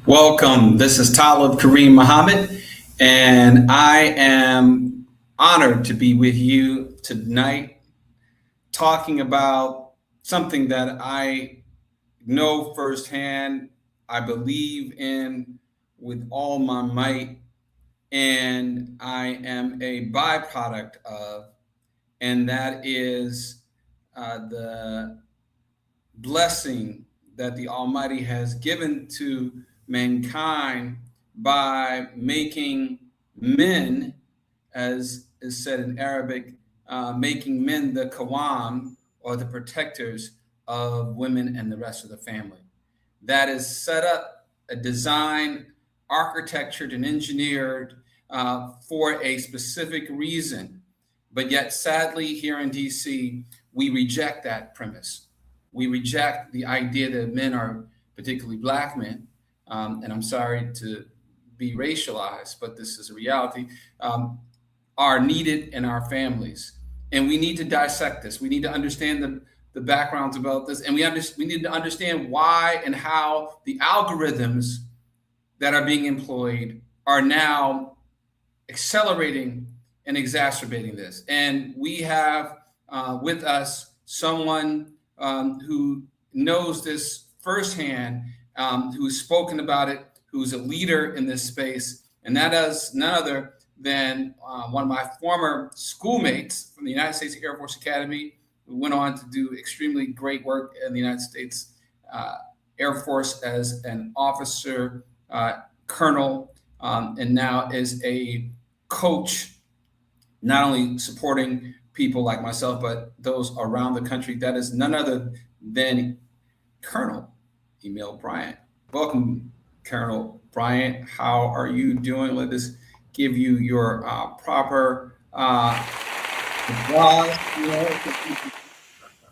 Welcome. This is Talib Karim Muhammad, and I am honored to be with you tonight talking about something that I know firsthand, I believe in with all my might, and I am a byproduct of, and that is the blessing that the Almighty has given to mankind by making men, as is said in Arabic, making men the Qawam or the protectors of women and the rest of the family. That is set up, designed, architectured, and engineered for a specific reason. But yet, sadly, here in DC, we reject that premise. We reject the idea that men are, particularly black men, and I'm sorry to be racialized, but this is a reality, are needed in our families. And we need to dissect this. We need to understand the backgrounds about this. And we need to understand why and how the algorithms that are being employed are now accelerating and exacerbating this. And we have with us someone who knows this firsthand, who's spoken about it, who's a leader in this space, and that is none other than one of my former schoolmates from the United States Air Force Academy, who went on to do extremely great work in the United States Air Force as an officer, colonel, and now is a coach, not only supporting people like myself, but those around the country. That is none other than Colonel Emille Bryant. Welcome, Colonel Bryant. How are you doing? Let us give you your proper applause.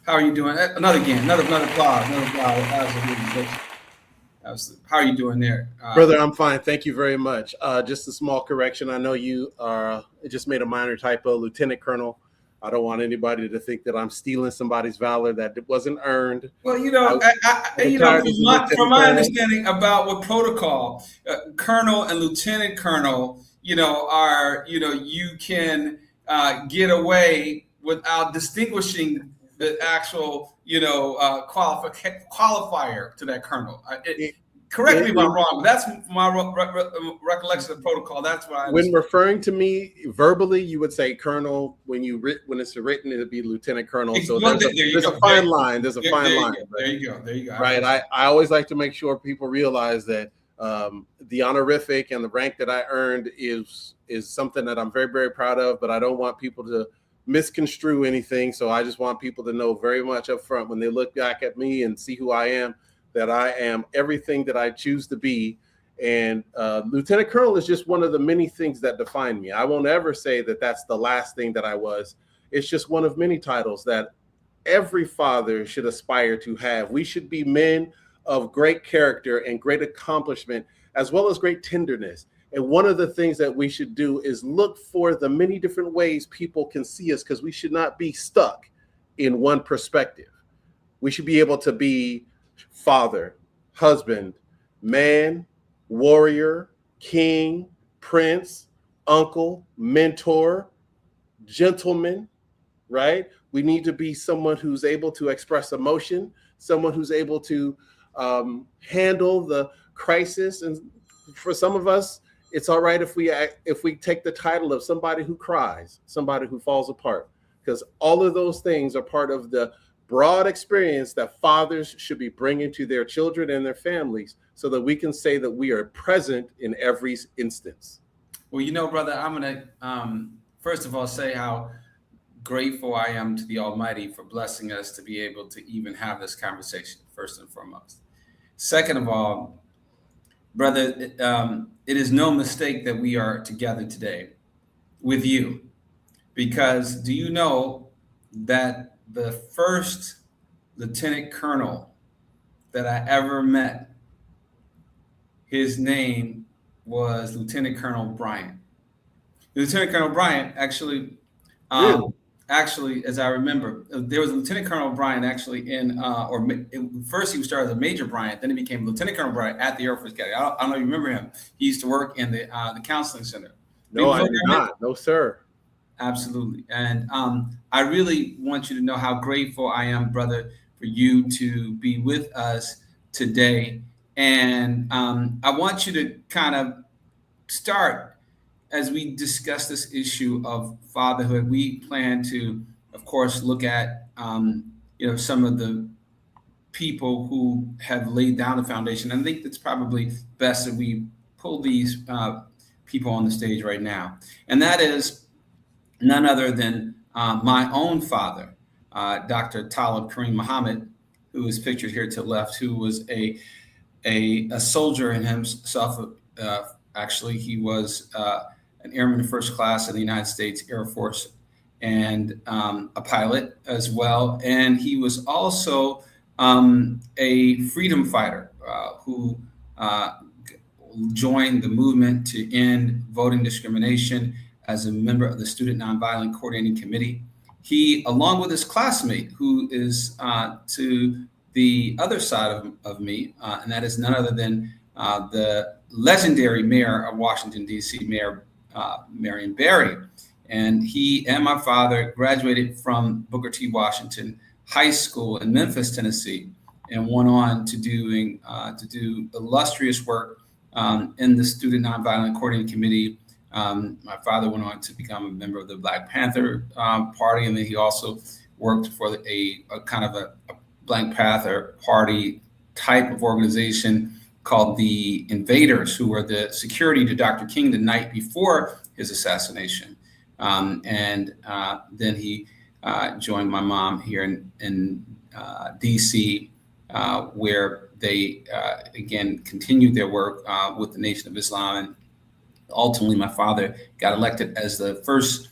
How are you doing? Another applause. Another applause. How are you doing there? Brother, I'm fine. Thank you very much. Just a small correction. I know you just made a minor typo, Lieutenant Colonel. I don't want anybody to think that I'm stealing somebody's valor that wasn't earned. Well, from my understanding about what protocol, Colonel and Lieutenant Colonel, you can get away without distinguishing the actual, qualifier to that colonel. Correct me if I'm wrong, but that's my recollection of protocol. That's what I. When referring to me verbally, you would say Colonel. When it's written, it'd be Lieutenant Colonel. So there's a fine line. There's a fine line. There you go. There you go. Right. I always like to make sure people realize that the honorific and the rank that I earned is something that I'm very, very proud of. But I don't want people to misconstrue anything. So I just want people to know very much up front when they look back at me and see who I am, that I am everything that I choose to be. And Lieutenant Colonel is just one of the many things that define me. I won't ever say that that's the last thing that I was. It's just one of many titles that every father should aspire to have. We should be men of great character and great accomplishment, as well as great tenderness. And one of the things that we should do is look for the many different ways people can see us, because we should not be stuck in one perspective. We should be able to be father, husband, man, warrior, king, prince, uncle, mentor, gentleman, right? We need to be someone who's able to express emotion, someone who's able to handle the crisis. And for some of us, it's all right if we take the title of somebody who cries, somebody who falls apart, because all of those things are part of the broad experience that fathers should be bringing to their children and their families, so that we can say that we are present in every instance. Well, brother, I'm going to first of all say how grateful I am to the Almighty for blessing us to be able to even have this conversation, first and foremost. Second of all, brother, it is no mistake that we are together today with you, because do you know that the first lieutenant colonel that I ever met, his name was Lieutenant Colonel Bryant. Lieutenant Colonel Bryant actually, Really? actually, as I remember, there was Lieutenant Colonel Bryant actually first he started as a Major Bryant, then he became Lieutenant Colonel Bryant at the Air Force Academy. I don't know if you remember him. He used to work in the counseling center. No, I do not. No, sir. Absolutely. And I really want you to know how grateful I am, brother, for you to be with us today. And I want you to kind of start as we discuss this issue of fatherhood. We plan to, of course, look at some of the people who have laid down the foundation. And I think it's probably best that we pull these people on the stage right now. And that is none other than my own father, Dr. Talib Karim Muhammad, who is pictured here to the left, who was a soldier in himself. Actually, he was an airman first class in the United States Air Force and a pilot as well. And he was also a freedom fighter who joined the movement to end voting discrimination as a member of the Student Nonviolent Coordinating Committee. He, along with his classmate, who is to the other side of me, and that is none other than the legendary mayor of Washington, D.C., Mayor Marion Barry. And he and my father graduated from Booker T. Washington High School in Memphis, Tennessee, and went on to do illustrious work in the Student Nonviolent Coordinating Committee. My father went on to become a member of the Black Panther Party, and then he also worked for a kind of a Black Panther Party type of organization called the Invaders, who were the security to Dr. King the night before his assassination. And then he joined my mom here in D.C., where they, again, continued their work with the Nation of Islam. And ultimately, my father got elected as the first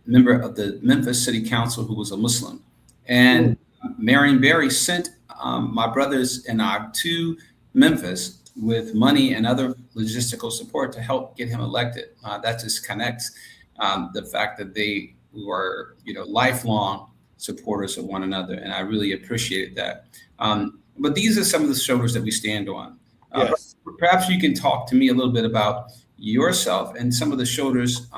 member of the Memphis City Council who was a Muslim. And Marion Barry sent my brothers and I to Memphis with money and other logistical support to help get him elected. That just connects the fact that they were, lifelong supporters of one another, and I really appreciated that. But these are some of the shoulders that we stand on. Yes. Perhaps you can talk to me a little bit about yourself and some of the shoulders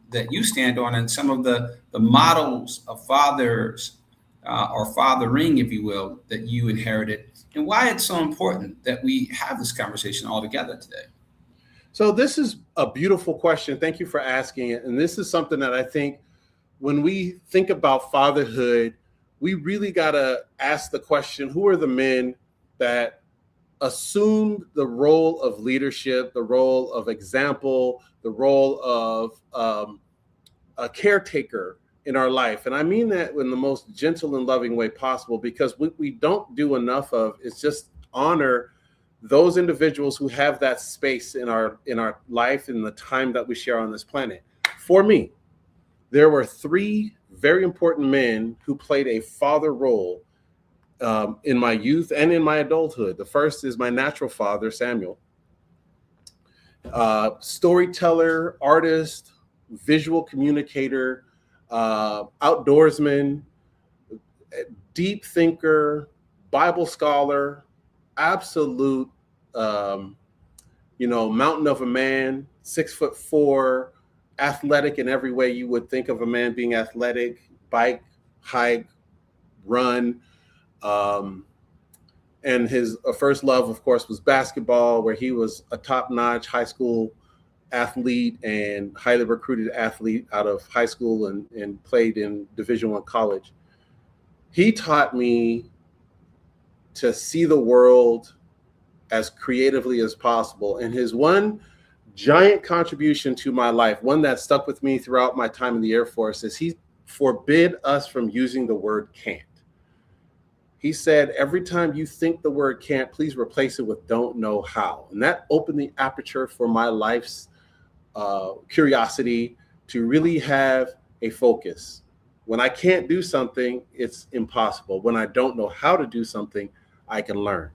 that you stand on, and some of the models of fathers or fathering, if you will, that you inherited, and why it's so important that we have this conversation all together today. So this is a beautiful question. Thank you for asking it. And this is something that I think when we think about fatherhood, we really got to ask the question, who are the men that assumed the role of leadership, the role of example, the role of a caretaker in our life? And I mean that in the most gentle and loving way possible, because what we don't do enough of is just honor those individuals who have that space in our life and the time that we share on this planet. For me, there were three very important men who played a father role in my youth and in my adulthood. The first is my natural father, Samuel. Storyteller, artist, visual communicator, outdoorsman, deep thinker, Bible scholar, absolute, mountain of a man, 6'4", athletic in every way you would think of a man being athletic, bike, hike, run. And his first love, of course, was basketball, where he was a top-notch high school athlete and highly recruited athlete out of high school and played in Division I college. He taught me to see the world as creatively as possible. And his one giant contribution to my life, one that stuck with me throughout my time in the Air Force, is he forbid us from using the word can't. He said, every time you think the word can't, please replace it with don't know how. And that opened the aperture for my life's curiosity to really have a focus. When I can't do something, it's impossible. When I don't know how to do something, I can learn.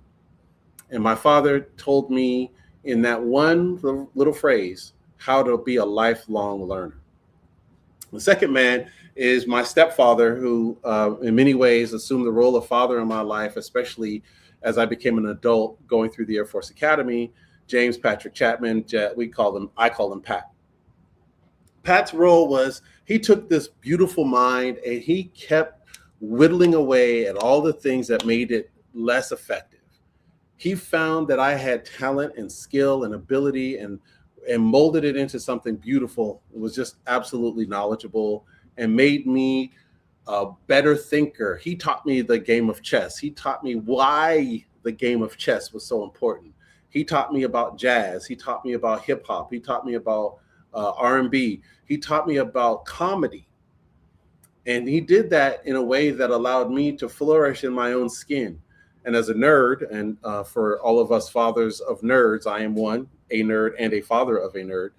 And my father told me in that one little phrase how to be a lifelong learner. The second man is my stepfather, who in many ways assumed the role of father in my life, especially as I became an adult going through the Air Force Academy. James Patrick Chapman, I call him Pat. Pat's role was he took this beautiful mind and he kept whittling away at all the things that made it less effective. He found that I had talent and skill and ability and molded it into something beautiful. It was just absolutely knowledgeable and made me a better thinker. He taught me the game of chess. He taught me why the game of chess was so important. He taught me about jazz. He taught me about hip hop. He taught me about R&B. He taught me about comedy. And he did that in a way that allowed me to flourish in my own skin. And as a nerd, and for all of us fathers of nerds, I am one, a nerd and a father of a nerd.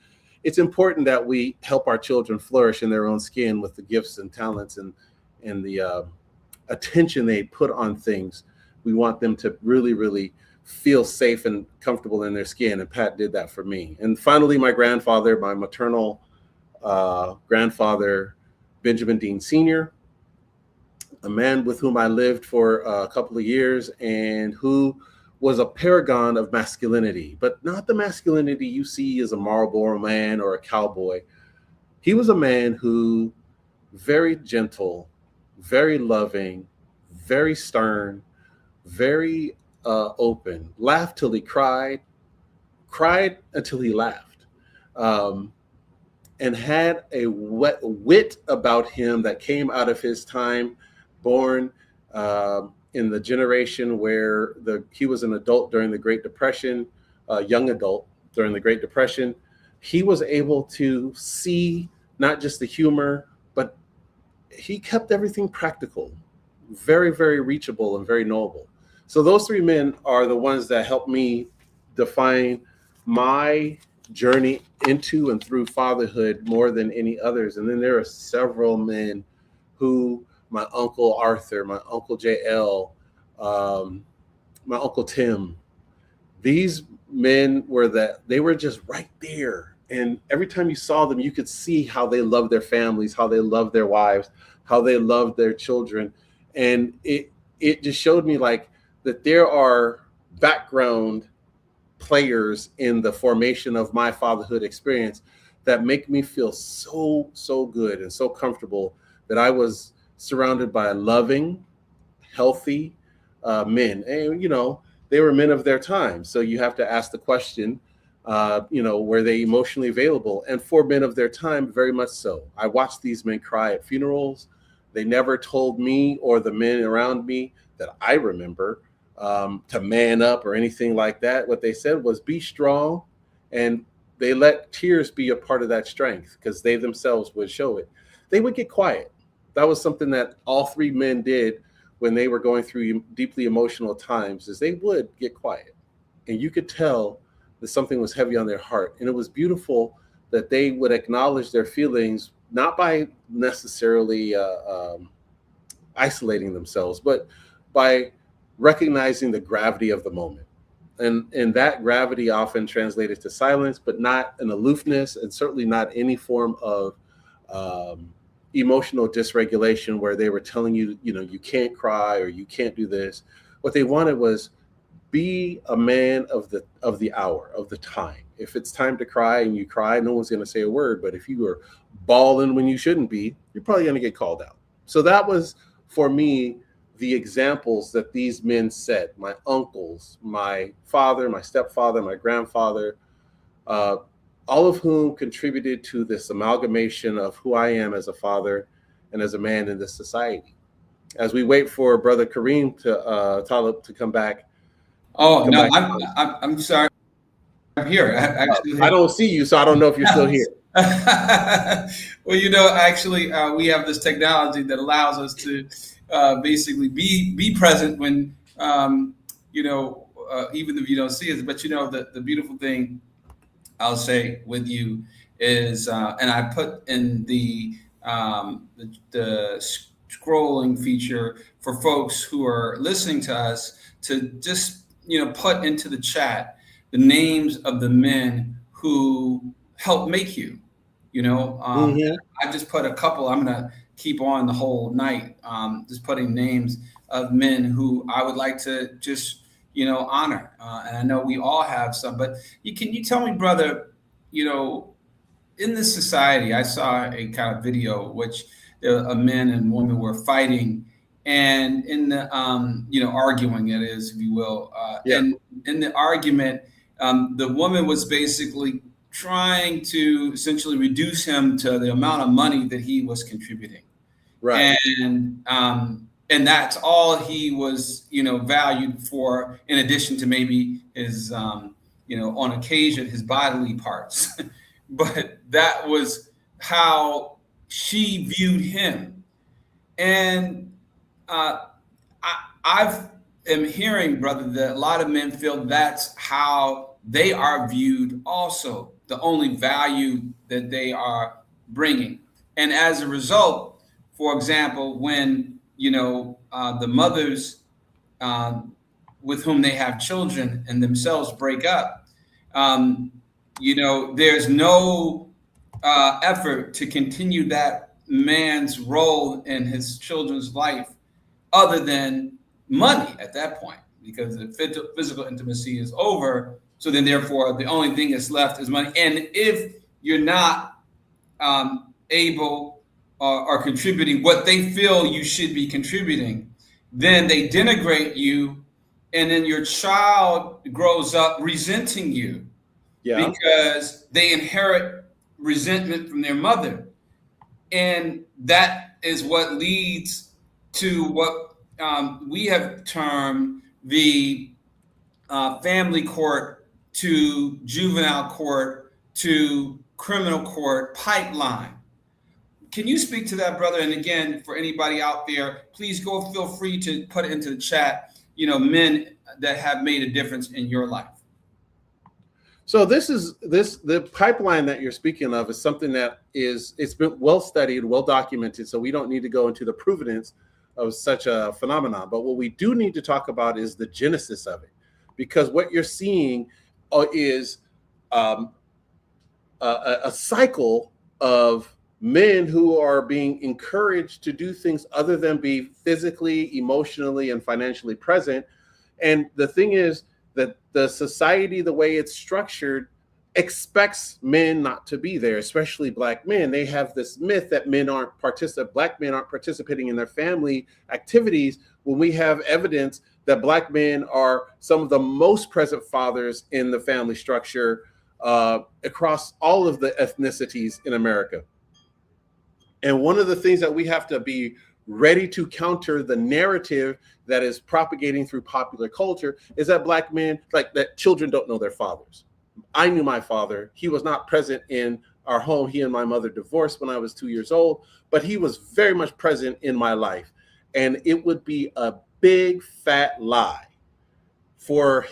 It's important that we help our children flourish in their own skin with the gifts and talents and the attention they put on things. We want them to really, really feel safe and comfortable in their skin. And Pat did that for me. And finally, my grandfather, my maternal grandfather, Benjamin Dean Sr., a man with whom I lived for a couple of years and who was a paragon of masculinity, but not the masculinity you see as a Marlboro man or a cowboy. He was a man who, very gentle, very loving, very stern, very open, laughed till he cried until he laughed, and had a wit about him that came out of his time, born in the generation where he was an adult during the Great Depression, a young adult during the Great Depression. He was able to see not just the humor, but he kept everything practical, very, very reachable and very noble. So those three men are the ones that helped me define my journey into and through fatherhood more than any others. And then there are several men who, my Uncle Arthur, my Uncle JL, my Uncle Tim, these men they were just right there. And every time you saw them, you could see how they loved their families, how they loved their wives, how they loved their children. And it just showed me like that there are background players in the formation of my fatherhood experience that make me feel so, so good and so comfortable that I was surrounded by loving, healthy men. And, they were men of their time. So you have to ask the question, were they emotionally available? And for men of their time, very much so. I watched these men cry at funerals. They never told me or the men around me that I remember to man up or anything like that. What they said was be strong, and they let tears be a part of that strength because they themselves would show it. They would get quiet. That was something that all three men did when they were going through deeply emotional times, is they would get quiet. And you could tell that something was heavy on their heart. And it was beautiful that they would acknowledge their feelings, not by necessarily isolating themselves, but by recognizing the gravity of the moment. And that gravity often translated to silence, but not an aloofness, and certainly not any form of emotional dysregulation where they were telling you, you can't cry or you can't do this. What they wanted was be a man of the hour, of the time. If it's time to cry and you cry, no one's going to say a word. But if you are bawling when you shouldn't be, you're probably going to get called out. So that was, for me, the examples that these men set. My uncles, my father, my stepfather, my grandfather, all of whom contributed to this amalgamation of who I am as a father and as a man in this society. As we wait for Brother Karim Talib to come back. Oh, no, I'm sorry. I'm here. I don't see you, so I don't know if you're still here. Well, actually, we have this technology that allows us to basically be present when, even if you don't see it. But, the beautiful thing I'll say with you is, and I put in the scrolling feature for folks who are listening to us to just, put into the chat the names of the men who helped make you. Mhm. I just put a couple. I'm gonna keep on the whole night, just putting names of men who I would like to just honor. And I know we all have some, but you tell me, brother, in this society, I saw a kind of video which a man and woman were fighting, and in the arguing, it is, if you will, Yeah. and in the argument, the woman was basically trying to essentially reduce him to the amount of money that he was contributing, Right. and that's all he was valued for, in addition to maybe his on occasion his bodily parts. But that was how she viewed him. And I've am hearing, brother, that a lot of men feel that's how they are viewed also, the only value that they are bringing. And as a result, for example, when the mothers with whom they have children and themselves break up, um, there's no effort to continue that man's role in his children's life other than money at that point, because the physical intimacy is over. So then, therefore, the only thing that's left is money. And if you're not able or contributing what they feel you should be contributing, then they denigrate you, and then your child grows up resenting you Yeah. because they inherit resentment from their mother. And that is what leads to what we have termed the family court to juvenile court to criminal court pipeline. Can you speak to that, brother? And again, for anybody out there, please feel free to put it into the chat, men that have made a difference in your life. So the pipeline that you're speaking of is something that it's been well studied, well documented. So we don't need to go into the provenance of such a phenomenon. But what we do need to talk about is the genesis of it, because what you're seeing is a cycle of men who are being encouraged to do things other than be physically, emotionally, and financially present. And the thing is that the society, the way it's structured, expects men not to be there, especially Black men. They have this myth that Black men aren't participating in their family activities, when we have evidence that Black men are some of the most present fathers in the family structure across all of the ethnicities in America. And one of the things that we have to be ready to counter the narrative that is propagating through popular culture is that Black men, like that children don't know their fathers. I knew my father. He was not present in our home. He and my mother divorced when I was 2 years old, but he was very much present in my life. And it would be a big fat lie for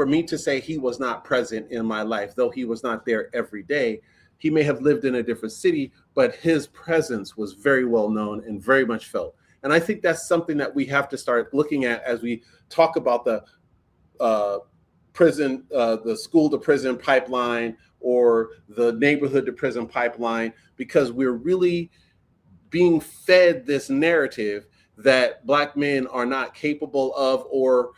me to say he was not present in my life, though he was not there every day. He may have lived in a different city, but his presence was very well known and very much felt. And I think that's something that we have to start looking at as we talk about the prison, the school to prison pipeline, or the neighborhood to prison pipeline, because we're really being fed this narrative that Black men are not capable of or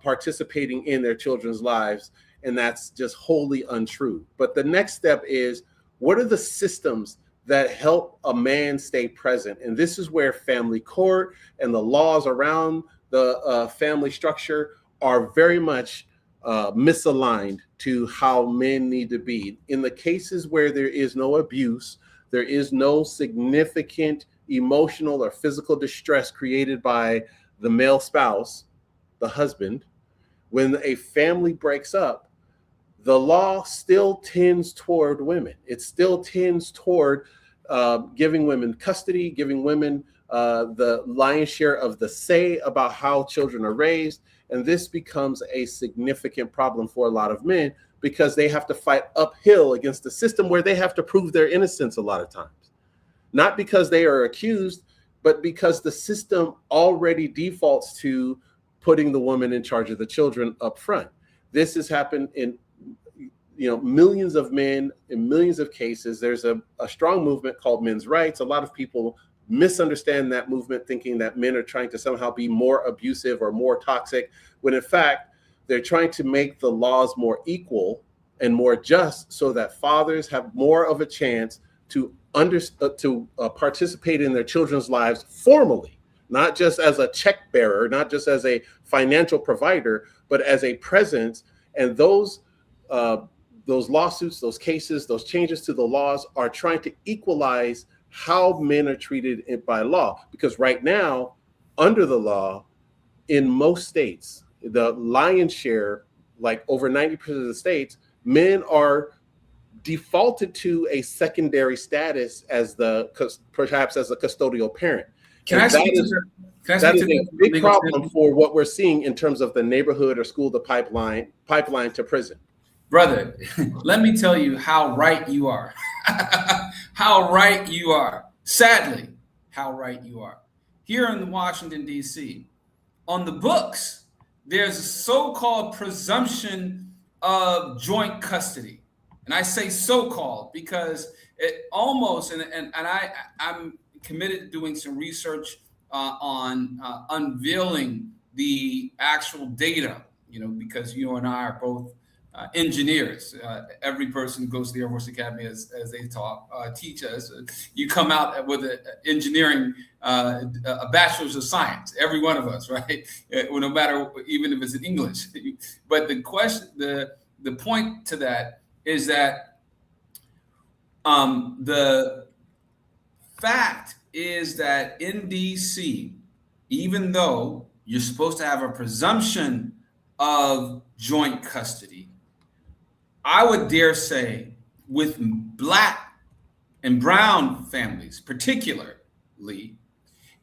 participating in their children's lives. And that's just wholly untrue. But the next step is, what are the systems that help a man stay present? And this is where family court and the laws around the family structure are very much misaligned to how men need to be. In the cases where there is no abuse, there is no significant emotional or physical distress created by the male spouse, the husband, when a family breaks up, the law still tends toward women. It still tends toward giving women custody, giving women the lion's share of the say about how children are raised. And this becomes a significant problem for a lot of men, because they have to fight uphill against the system where they have to prove their innocence a lot of times. Not because they are accused, but because the system already defaults to putting the woman in charge of the children up front. This has happened in millions of men in millions of cases. There's a strong movement called men's rights. A lot of people misunderstand that movement, thinking that men are trying to somehow be more abusive or more toxic, when in fact, they're trying to make the laws more equal and more just so that fathers have more of a chance to participate in their children's lives formally, not just as a check bearer, not just as a financial provider, but as a presence. And those lawsuits, those cases, those changes to the laws are trying to equalize how men are treated by law. Because right now, under the law, in most states, the lion's share, like over 90% of the states, men are defaulted to a secondary status as perhaps as a custodial parent. That is a big problem for what we're seeing in terms of the neighborhood or school to pipeline to prison. Brother, let me tell you how right you are. How right you are. Sadly, how right you are. Here in Washington, D.C., on the books, there's a so-called presumption of joint custody. And I say so-called because it almost, I'm committed to doing some research on unveiling the actual data, because you and I are both engineers. Every person who goes to the Air Force Academy, as they teach us, you come out with an engineering, a bachelor's of science, every one of us, right? No matter, even if it's in English. But the point to that is that the fact is that in DC, even though you're supposed to have a presumption of joint custody, I would dare say with Black and brown families particularly,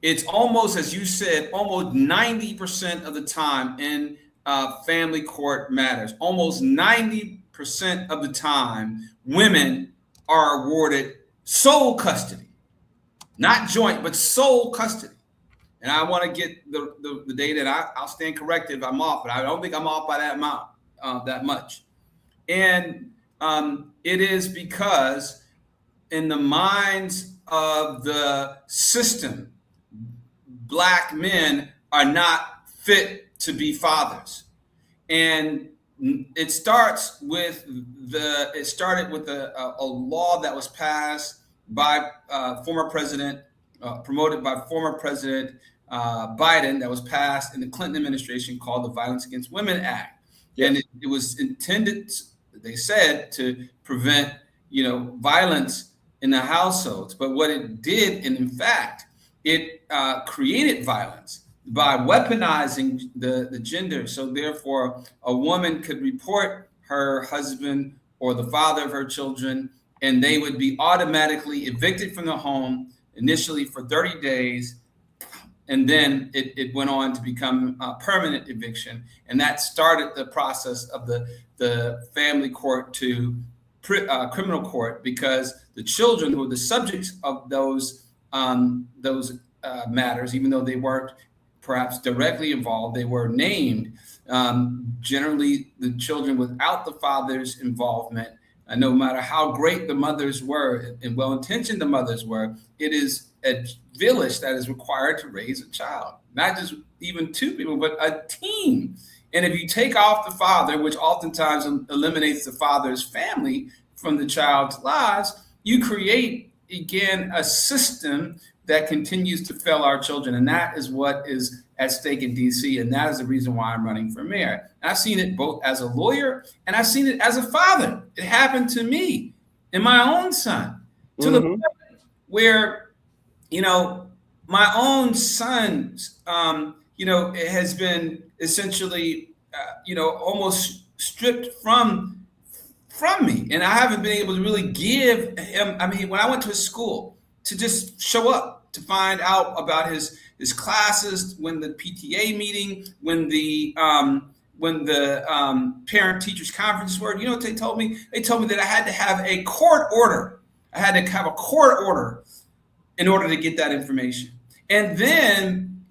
it's almost, as you said, almost 90% of the time in family court matters, almost 90% of the time, women are awarded sole custody, not joint, but sole custody. And I want to get the data, and I'll stand corrected if I'm off, but I don't think I'm off by that amount, that much. And it is because in the minds of the system, Black men are not fit to be fathers. And it started with a law that was passed by promoted by former President Biden, that was passed in the Clinton administration, called the Violence Against Women Act. Yes. And it was intended, they said, to prevent, violence in the households. But what it did, and in fact, it created violence by weaponizing the gender. So therefore, a woman could report her husband or the father of her children, and they would be automatically evicted from the home, initially for 30 days. And then it went on to become a permanent eviction. And that started the process of the family court to criminal court, because the children who were the subjects of those matters, even though they weren't perhaps directly involved, they were named. Generally, the children without the father's involvement, no matter how great the mothers were and well-intentioned the mothers were, it is a village that is required to raise a child, not just even two people, but a team. And if you take off the father, which oftentimes eliminates the father's family from the child's lives, you create, again, a system that continues to fail our children. And that is what is at stake in DC. And that is the reason why I'm running for mayor. And I've seen it both as a lawyer and I've seen it as a father. It happened to me and my own son, to the point where, my own son, it has been essentially, almost stripped from me. And I haven't been able to really give him, when I went to his school, to just show up, to find out about his classes, when the PTA meeting, when the parent teachers conferences were, you know what they told me? They told me that I had to have a court order. I had to have a court order in order to get that information. And then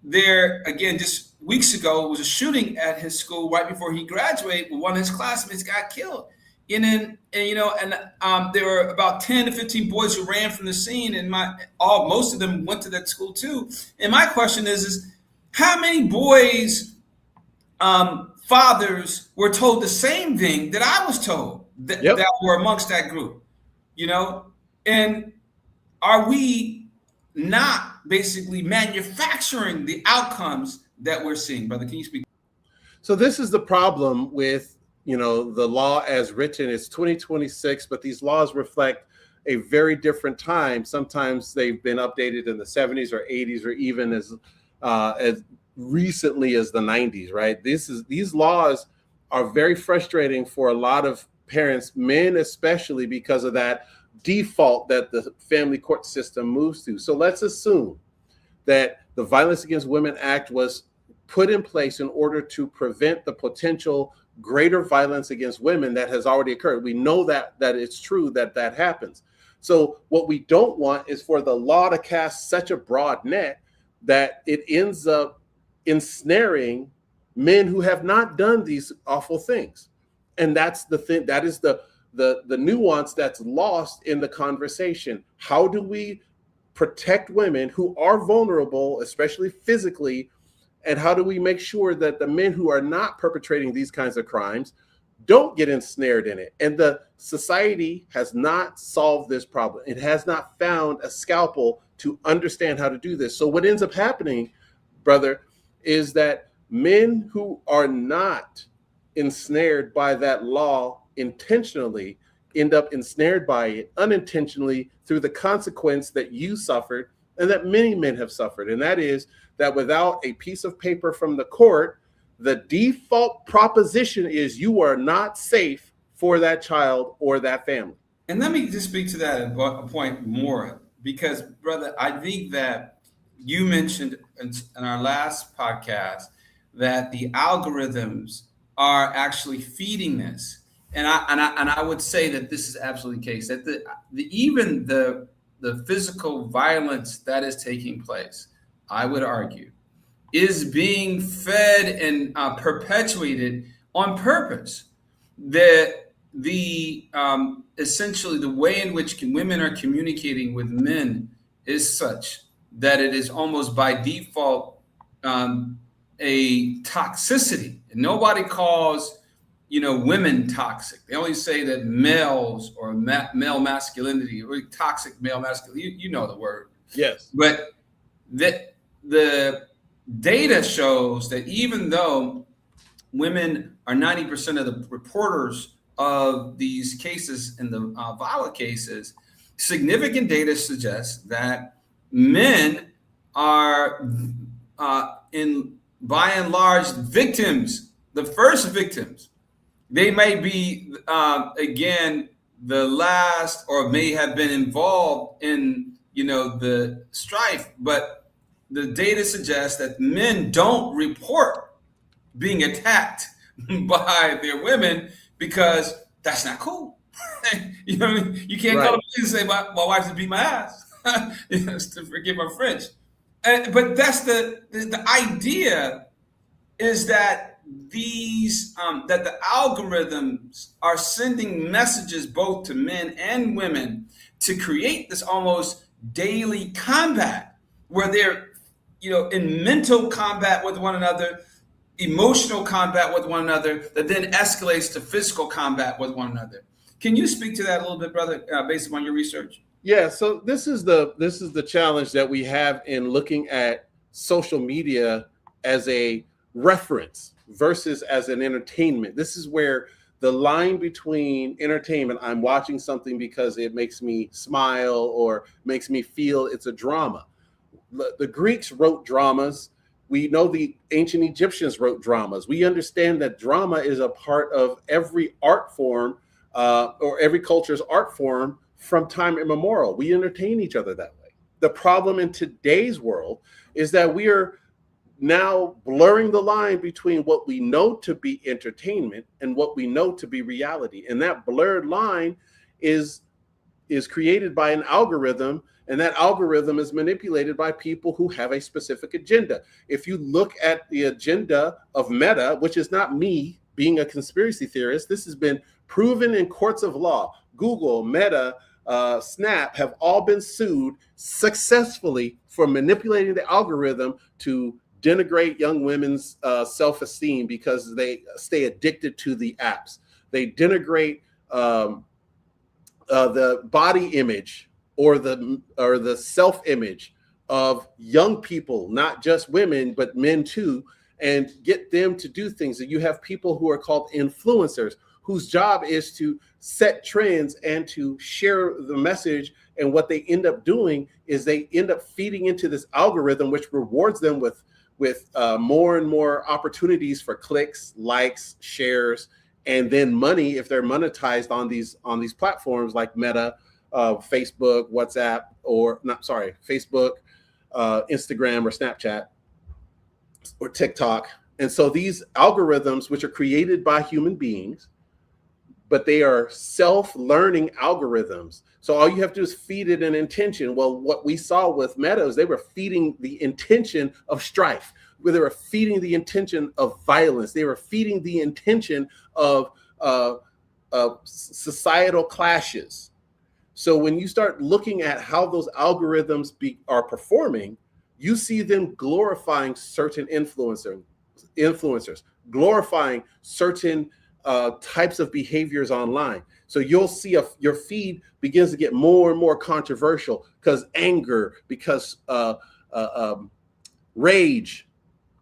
there, again, just weeks ago was a shooting at his school right before he graduated. One of his classmates got killed. And there were about 10 to 15 boys who ran from the scene, and most of them went to that school too. And my question is how many boys' fathers were told the same thing that I was told that were amongst that group, and are we not basically manufacturing the outcomes that we're seeing? Brother, can you speak? So this is the problem with the law as written. It's 2026, but these laws reflect a very different time. Sometimes they've been updated in the 70s or 80s, or even as recently as the 90s, right? These laws are very frustrating for a lot of parents, men especially, because of that default that the family court system moves to. So let's assume that the Violence Against Women Act was put in place in order to prevent the potential greater violence against women that has already occurred. We know that it's true that happens. So what we don't want is for the law to cast such a broad net that it ends up ensnaring men who have not done these awful things. And that's the thing, that is the nuance that's lost in the conversation. How do we protect women who are vulnerable, especially physically? And how do we make sure that the men who are not perpetrating these kinds of crimes don't get ensnared in it? And the society has not solved this problem. It has not found a scalpel to understand how to do this. So what ends up happening, brother, is that men who are not ensnared by that law intentionally end up ensnared by it unintentionally through the consequence that you suffered and that many men have suffered. And that is that without a piece of paper from the court, the default proposition is you are not safe for that child or that family. And let me just speak to that a point more, because, brother, I think that you mentioned in our last podcast that the algorithms are actually feeding this. And I would say that this is absolutely the case, that even the physical violence that is taking place, I would argue, is being fed and perpetuated on purpose. That essentially the way in which women are communicating with men is such that it is almost by default a toxicity. And nobody calls women toxic. They only say that males or male masculinity, or toxic male masculinity, you know the word. Yes. But the data shows that even though women are 90% of the reporters of these cases and the violent cases, significant data suggests that men are by and large victims, the first victims. They may be, again, the last, or may have been involved in, the strife. But the data suggests that men don't report being attacked by their women because that's not cool. You know what I mean? You can't go to police and say, my wife just beat my ass. To forgive my French. But that's the idea, is that that the algorithms are sending messages both to men and women to create this almost daily combat where they're, in mental combat with one another, emotional combat with one another, that then escalates to physical combat with one another. Can you speak to that a little bit, brother, based upon your research? Yeah, so this is the challenge that we have in looking at social media as a reference versus as an entertainment. This is where the line between entertainment, I'm watching something because it makes me smile or makes me feel it's a drama. The Greeks wrote dramas. We know the ancient Egyptians wrote dramas. We understand that drama is a part of every art form or every culture's art form from time immemorial. We entertain each other that way. The problem in today's world is that we are now blurring the line between what we know to be entertainment and what we know to be reality. And that blurred line is is created by an algorithm, and that algorithm is manipulated by people who have a specific agenda. If you look at the agenda of Meta, which is not me being a conspiracy theorist, this has been proven in courts of law. Google, Meta, Snap have all been sued successfully for manipulating the algorithm to denigrate young women's self-esteem because they stay addicted to the apps. They denigrate the body image or the self-image of young people, not just women, but men too, and get them to do things. And you have people who are called influencers, whose job is to set trends and to share the message. And what they end up doing is they end up feeding into this algorithm, which rewards them with more and more opportunities for clicks, likes, shares, and then money if they're monetized on these platforms like Meta, Facebook, WhatsApp, Facebook, Instagram, or Snapchat, or TikTok. And so these algorithms, which are created by human beings, but they are self-learning algorithms. So all you have to do is feed it an intention. Well, what we saw with Meta is they were feeding the intention of strife, where they were feeding the intention of violence. They were feeding the intention of societal clashes. So when you start looking at how those algorithms are performing, you see them glorifying certain influencers, glorifying certain types of behaviors online. So you'll see your feed begins to get more and more controversial because anger, because rage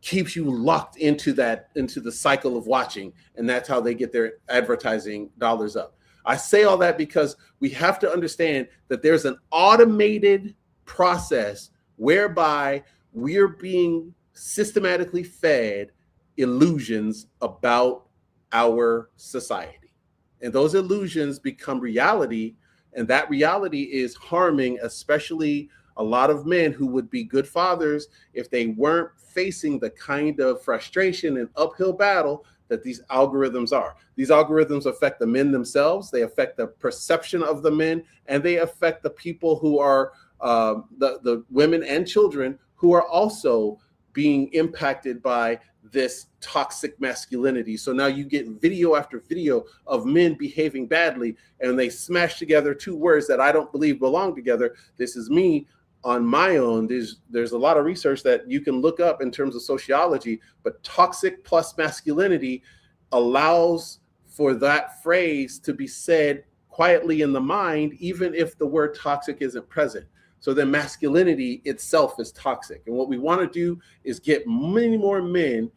keeps you locked into the cycle of watching, and that's how they get their advertising dollars up. I say all that because we have to understand that there's an automated process whereby we're being systematically fed illusions about our society. And those illusions become reality, and that reality is harming especially a lot of men who would be good fathers if they weren't facing the kind of frustration and uphill battle that these algorithms are. These algorithms affect the men themselves, they affect the perception of the men, and they affect the people who are the women and children who are also being impacted by this toxic masculinity. So now you get video after video of men behaving badly, and they smash together two words that I don't believe belong together. This is me on my own. There's a lot of research that you can look up in terms of sociology, but toxic plus masculinity allows for that phrase to be said quietly in the mind, even if the word toxic isn't present. So then masculinity itself is toxic. And what we want to do is get many more men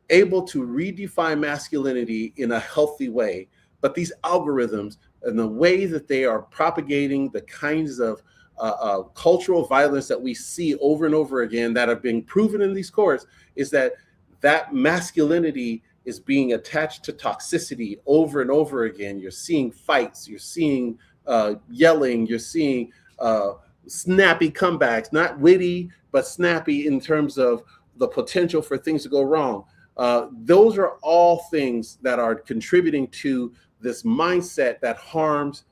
able to redefine masculinity in a healthy way. But these algorithms and the way that they are propagating the kinds of cultural violence that we see over and over again that have been proven in these courts is that masculinity is being attached to toxicity over and over again. You're seeing fights, you're seeing yelling, you're seeing snappy comebacks, not witty, but snappy in terms of the potential for things to go wrong. Those are all things that are contributing to this mindset that harms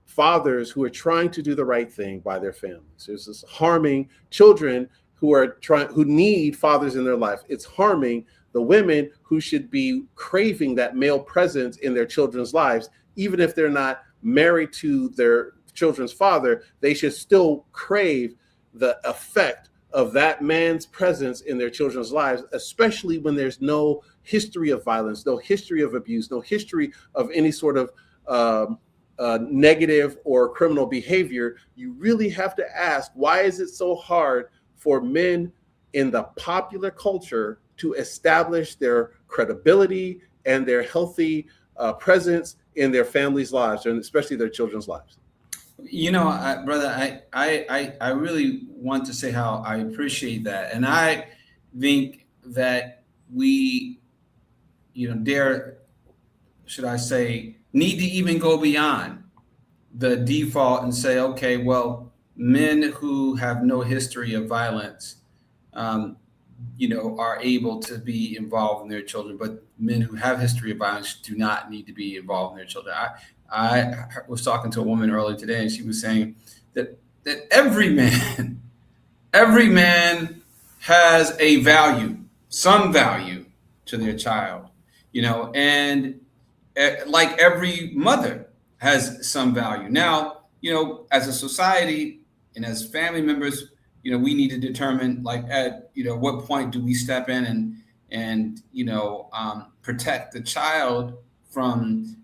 fathers who are trying to do the right thing by their families. There's this harming children who need fathers in their life. It's harming the women who should be craving that male presence in their children's lives, even if they're not married to their children's father. They should still crave the effect of that man's presence in their children's lives, especially when there's no history of violence, no history of abuse, no history of any sort of negative or criminal behavior. You really have to ask, why is it so hard for men in the popular culture to establish their credibility and their healthy presence in their families' lives, and especially their children's lives? You know, brother, I really want to say how I appreciate that. And I think that we, should I say, need to even go beyond the default and say, okay, well, men who have no history of violence, are able to be involved in their children, but men who have history of violence do not need to be involved in their children. I was talking to a woman earlier today, and she was saying that every man, every man has a value, some value to their child, and like every mother has some value. Now, as a society and as family members, we need to determine, like, at what point do we step in and protect the child from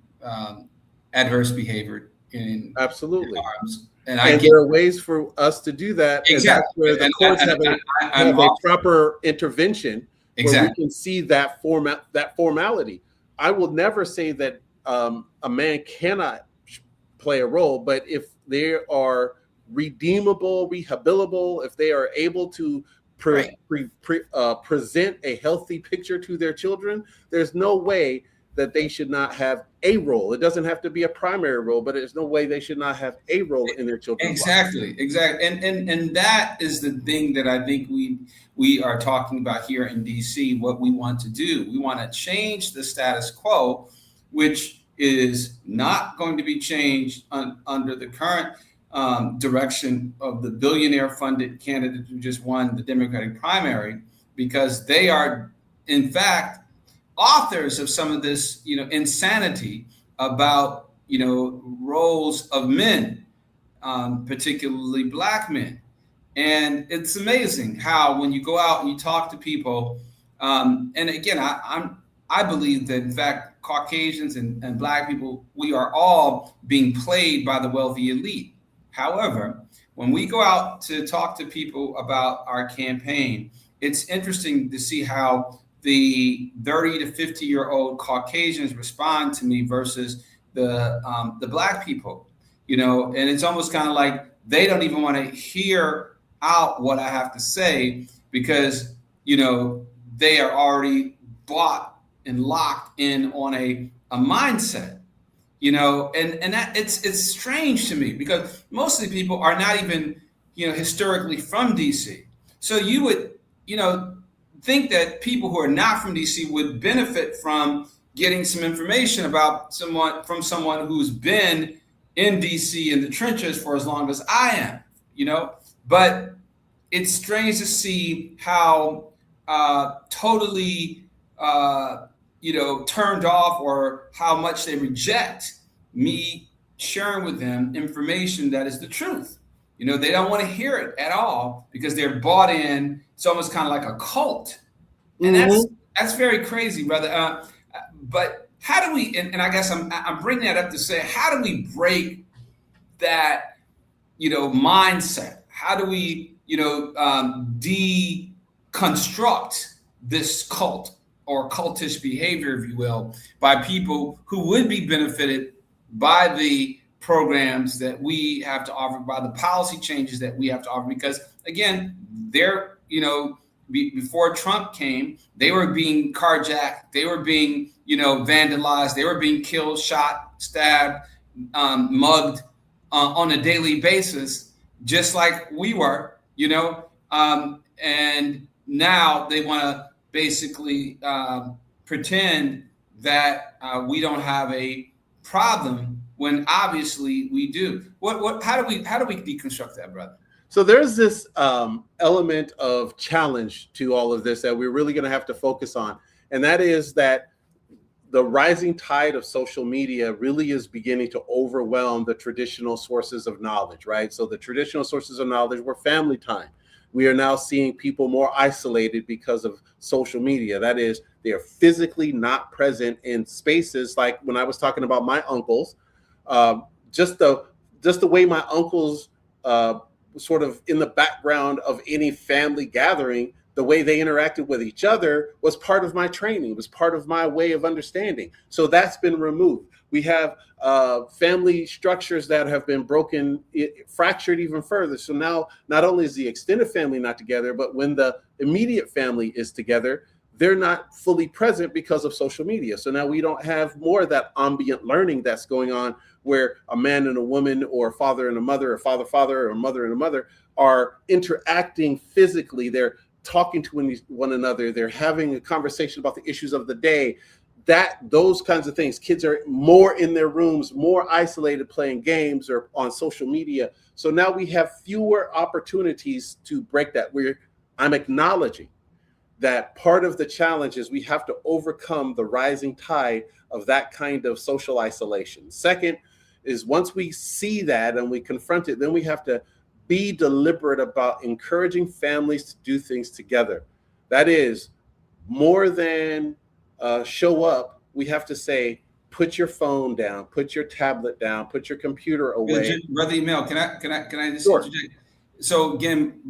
adverse behavior in Absolutely. arms. And there are ways for us to do that. Exactly. And that's where the courts have a proper intervention where we can see that formality. I will never say that a man cannot play a role, but if they are redeemable, rehabilitable, if they are able to present a healthy picture to their children, there's no way that they should not have a role. It doesn't have to be a primary role, but there's no way they should not have a role in their children's lives. Exactly. And that is the thing that I think we are talking about here in DC. What we want to do, we want to change the status quo, which is not going to be changed under the current direction of the billionaire-funded candidate who just won the Democratic primary, because they are, in fact, authors of some of this, insanity about, roles of men, particularly Black men. And it's amazing how, when you go out and you talk to people, and again, I believe that, in fact, Caucasians and Black people, we are all being played by the wealthy elite. However, when we go out to talk to people about our campaign, it's interesting to see how the 30 to 50-year-old Caucasians respond to me versus the Black people, and it's almost kind of like they don't even want to hear out what I have to say, because, they are already bought and locked in on a mindset, and that it's strange to me, because most of the people are not even, historically from DC. So you would, think that people who are not from DC would benefit from getting some information about someone who's been in DC in the trenches for as long as I am, but it's strange to see how totally turned off, or how much they reject me sharing with them information that is the truth. They don't want to hear it at all, because they're bought in. It's almost kind of like a cult. And that's very crazy, brother. But how do we, and I guess I'm bringing that up to say, how do we break that, mindset? How do we, deconstruct this cult or cultish behavior, if you will, by people who would be benefited by the programs that we have to offer, by the policy changes that we have to offer? Because, again, they're, before Trump came, they were being carjacked, they were being, vandalized, they were being killed, shot, stabbed, mugged on a daily basis, just like we were, and now they want to basically pretend that we don't have a problem, when obviously we do. How do we deconstruct that, brother? So there's this element of challenge to all of this that we're really going to have to focus on. And that is that the rising tide of social media really is beginning to overwhelm the traditional sources of knowledge, right? So the traditional sources of knowledge were family time. We are now seeing people more isolated because of social media. That is, they are physically not present in spaces like when I was talking about my uncles. Just the way my uncles sort of in the background of any family gathering, the way they interacted with each other was part of my training, was part of my way of understanding. So that's been removed. We have family structures that have been broken, fractured even further. So now not only is the extended family not together, but when the immediate family is together, they're not fully present because of social media. So now we don't have more of that ambient learning that's going on, where a man and a woman, or a father and a mother, or father, or a mother and a mother are interacting physically. They're talking to one another. They're having a conversation about the issues of the day. those kinds of things. Kids are more in their rooms, more isolated, playing games or on social media. So now we have fewer opportunities to break that. I'm acknowledging that part of the challenge is we have to overcome the rising tide of that kind of social isolation. Second is, once we see that and we confront it, then we have to be deliberate about encouraging families to do things together. That is, more than show up, we have to say, put your phone down, put your tablet down, put your computer away. Brother Emille, can I just Sure. interject? So again,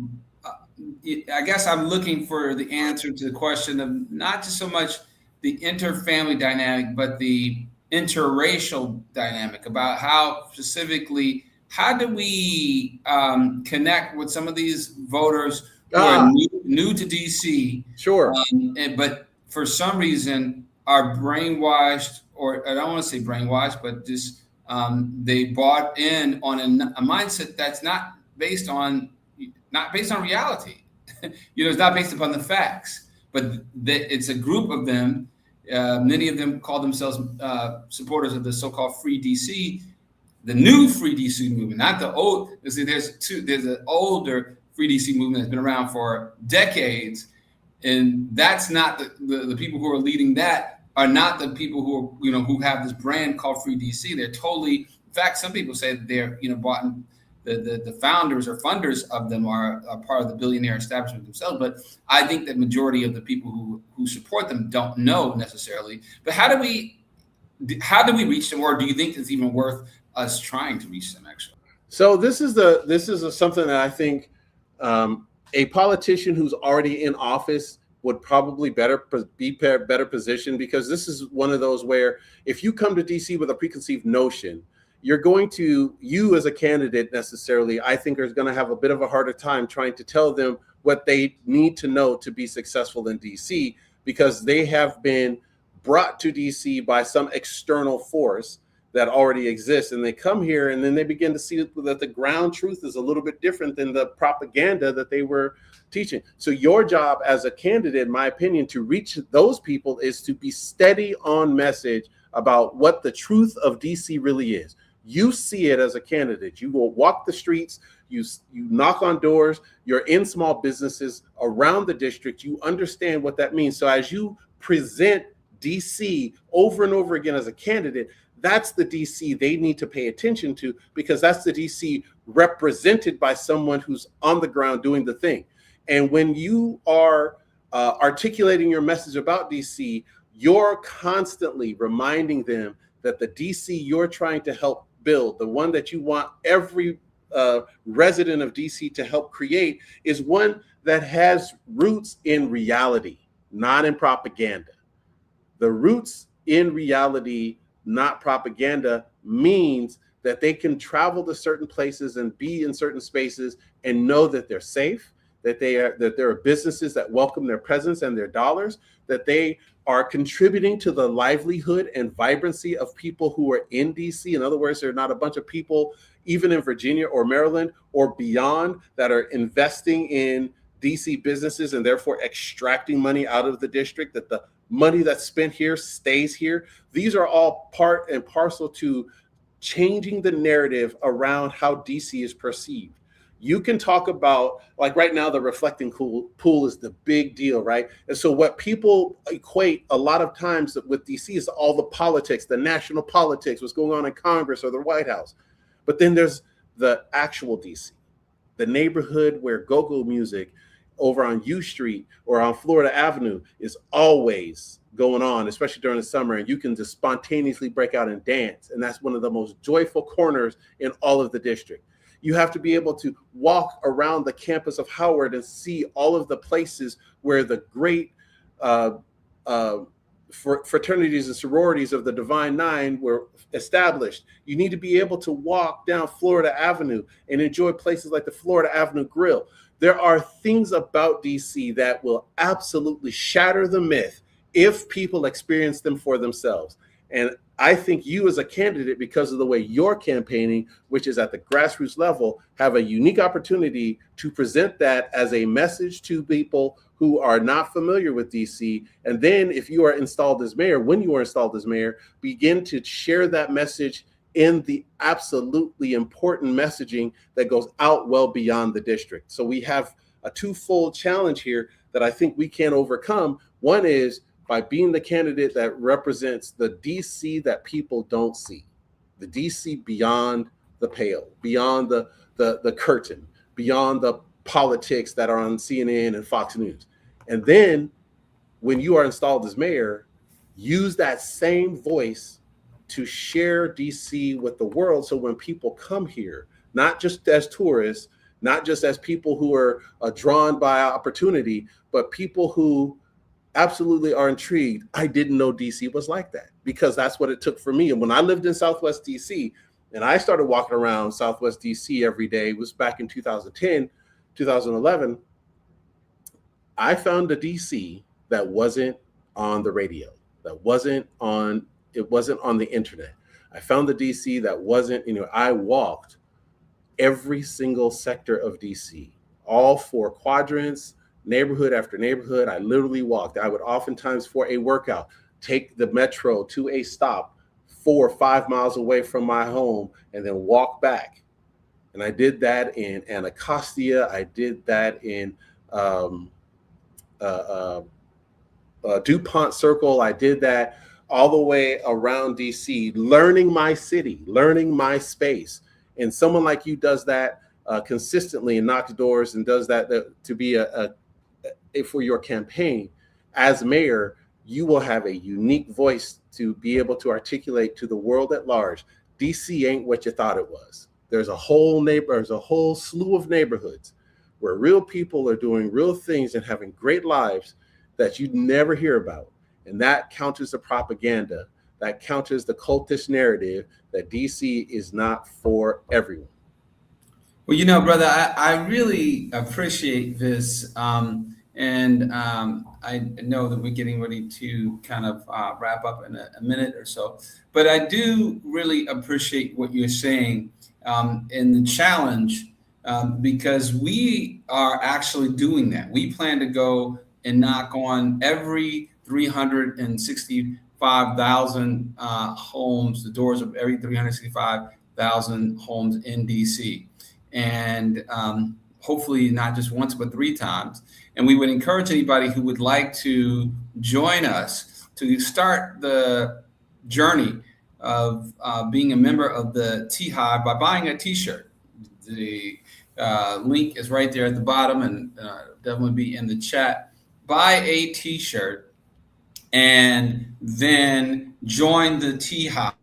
I guess I'm looking for the answer to the question of not just so much the interfamily dynamic, but the interracial dynamic, about how specifically, how do we connect with some of these voters who are new to DC? Sure. But for some reason are brainwashed, or I don't want to say brainwashed, but just they bought in on a mindset that's not based on reality. It's not based upon the facts, but it's a group of them. Many of them call themselves supporters of the so-called Free DC, the new Free DC movement, not the old. See, there's an older Free DC movement that's been around for decades, and that's not the people who are leading that are not the people who have this brand called Free DC. They're totally, in fact, some people say that they're bought in. The founders or funders of them are part of the billionaire establishment themselves. But I think that majority of the people who support them don't know necessarily. But how do we reach them, or do you think it's even worth us trying to reach them, actually? So this is something that I think a politician who's already in office would probably be better positioned, because this is one of those where if you come to DC with a preconceived notion, you as a candidate necessarily, I think, is going to have a bit of a harder time trying to tell them what they need to know to be successful in DC, because they have been brought to DC by some external force that already exists. And they come here and then they begin to see that the ground truth is a little bit different than the propaganda that they were teaching. So your job as a candidate, in my opinion, to reach those people is to be steady on message about what the truth of DC really is. You see it as a candidate. You will walk the streets, you knock on doors, you're in small businesses around the district. You understand what that means. So as you present DC over and over again as a candidate, that's the DC they need to pay attention to, because that's the DC represented by someone who's on the ground doing the thing. And when you are articulating your message about DC, you're constantly reminding them that the DC you're trying to help build, the one that you want every resident of DC to help create, is one that has roots in reality, not in propaganda. The roots in reality, not propaganda, means that they can travel to certain places and be in certain spaces and know that they're safe, that there are businesses that welcome their presence and their dollars, that they are contributing to the livelihood and vibrancy of people who are in DC. In other words, there are not a bunch of people, even in Virginia or Maryland or beyond, that are investing in DC businesses and therefore extracting money out of the district, that the money that's spent here stays here. These are all part and parcel to changing the narrative around how DC is perceived. You can talk about, like right now, the reflecting pool is the big deal, right? And so what people equate a lot of times with DC is all the politics, the national politics, what's going on in Congress or the White House. But then there's the actual DC, the neighborhood where go-go music over on U Street or on Florida Avenue is always going on, especially during the summer, and you can just spontaneously break out and dance. And that's one of the most joyful corners in all of the district. You have to be able to walk around the campus of Howard and see all of the places where the great fraternities and sororities of the Divine Nine were established. You need to be able to walk down Florida Avenue and enjoy places like the Florida Avenue Grill. There are things about DC that will absolutely shatter the myth if people experience them for themselves. And I think you as a candidate, because of the way you're campaigning, which is at the grassroots level, have a unique opportunity to present that as a message to people who are not familiar with DC. And then if you are installed as mayor, when you are installed as mayor, begin to share that message in the absolutely important messaging that goes out well beyond the district. So we have a twofold challenge here that I think we can overcome. One is by being the candidate that represents the DC that people don't see, the DC beyond the pale, beyond the curtain, beyond the politics that are on CNN and Fox News. And then when you are installed as mayor, use that same voice to share DC with the world. So when people come here, not just as tourists, not just as people who are drawn by opportunity, but people who absolutely are intrigued. I didn't know DC was like that, because that's what it took for me. And when I lived in Southwest DC and I started walking around Southwest DC every day, it was back in 2010, 2011, I found a DC that wasn't on the radio, that wasn't on the internet. I found the DC that wasn't, I walked every single sector of DC, all 4 quadrants, neighborhood after neighborhood. I literally walked. I would oftentimes, for a workout, take the metro to a stop 4 or 5 miles away from my home and then walk back. And I did that in Anacostia. I did that in DuPont Circle. I did that all the way around DC, learning my city, learning my space. And someone like you does that consistently and knocks doors and does that to be for your campaign. As mayor, you will have a unique voice to be able to articulate to the world at large. DC ain't what you thought it was. There's a whole slew of neighborhoods where real people are doing real things and having great lives that you'd never hear about. And that counters the propaganda, that counters the cultish narrative that DC is not for everyone. Well, brother, I really appreciate this. And I know that we're getting ready to kind of wrap up in a minute or so. But I do really appreciate what you're saying in the challenge, because we are actually doing that. We plan to go and knock on every 365,000 homes, the doors of every 365,000 homes in DC. And hopefully not just once, but 3 times. And we would encourage anybody who would like to join us to start the journey of being a member of the T-Hive by buying a T-shirt. The link is right there at the bottom, and definitely be in the chat. Buy a T-shirt and then join the T-Hive,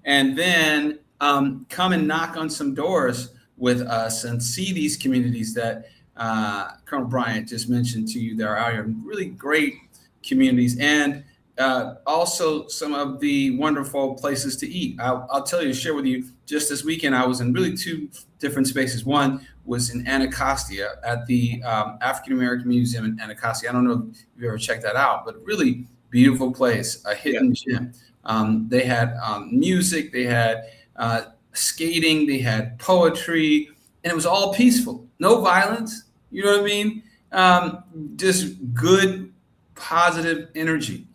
and then come and knock on some doors with us and see these communities that Colonel Bryant just mentioned to you. There are really great communities, and also some of the wonderful places to eat. I'll tell you, share with you, just this weekend, I was in really 2 different spaces. One was in Anacostia at the African-American Museum in Anacostia. I don't know if you've ever checked that out, but really beautiful place, a hidden gem. They had music, they had skating, they had poetry, and it was all peaceful. No violence, you know what I mean? Just good, positive energy,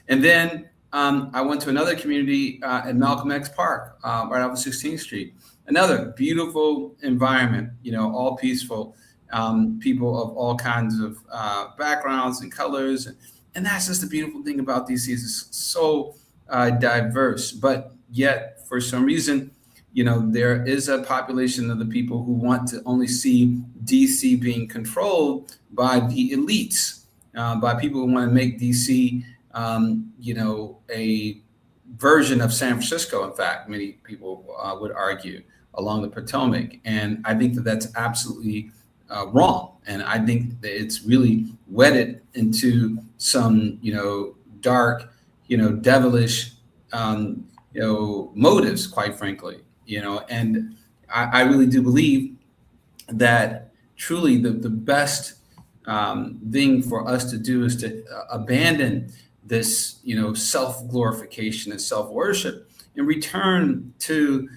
And then I went to another community at Malcolm X Park, right off of 16th Street. Another beautiful environment, all peaceful, people of all kinds of backgrounds and colors. And that's just the beautiful thing about DC, is it's so diverse, but yet for some reason, there is a population of the people who want to only see DC being controlled by the elites, by people who want to make DC, a version of San Francisco. In fact, many people would argue, along the Potomac. And I think that that's absolutely wrong. And I think that it's really wedded into some, dark, devilish, motives, quite frankly. And I really do believe that truly the best thing for us to do is to abandon this, self-glorification and self-worship, and return to,